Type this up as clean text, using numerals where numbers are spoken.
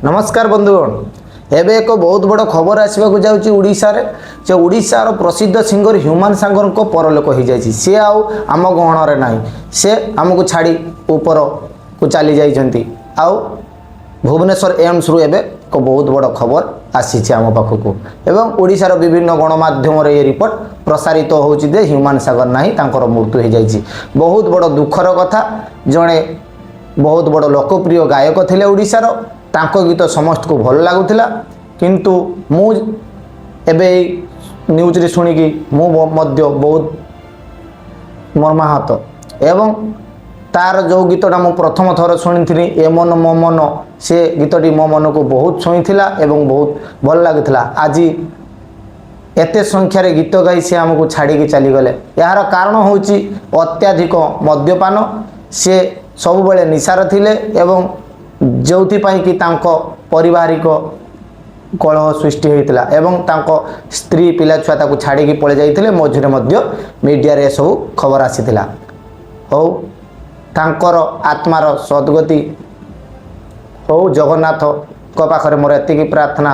नमस्कार बंधुगण एबे एक बहुत बड़ खबर आसवाक जाऊँगी उड़ीसा रे जे उड़ीसार प्रसिद्ध सिंगर ह्यूमान सागर को परलोक हो जाए सी आउ आम गहणरे ना से आमको छाड़ी ऊपर को चली जाइछंती आउ भुवनेश्वर एम्स रु एबे एक बहुत बड़ खबर आसी आम पाखक एवं ओडिशार विभिन्न गणमाध्यम ये रिपोर्ट प्रसारित होउछि जे ह्यूमान सागर ना तांकर मृत्यु हो जाइछि। बहुत बड़ दुखर कथा जड़े बहुत बड़ लोकप्रिय गायक थिले ओडिशार तांको गीत समस्त को भल लगुला किंतु मु एबे न्यूज रे सुनिकी मु मध्य बहुत मर्माहत एवं तार जो गीतटा मु प्रथम थर शुणी ए मन मो मन से गीतटी मो मन को बहुत छुईला एवं बहुत भल लगी आज एते संख्यार गीत गाई से आमको छाड़ी चलीगले यार कारण हूँ अत्याधिक मद्यपान से सब बेले निशार थिले एवं जो कि तांको पारिवारिक कलह सृष्टि होता एवं तांको स्त्री पिला छुआ ताको छाड़ी पड़े जाइए मझे मीडिया रे सब खबर आसीथिला हो तांकर आत्मार सद्गति हो जगन्नाथ को पाखरे मोर एतिकी प्रार्थना।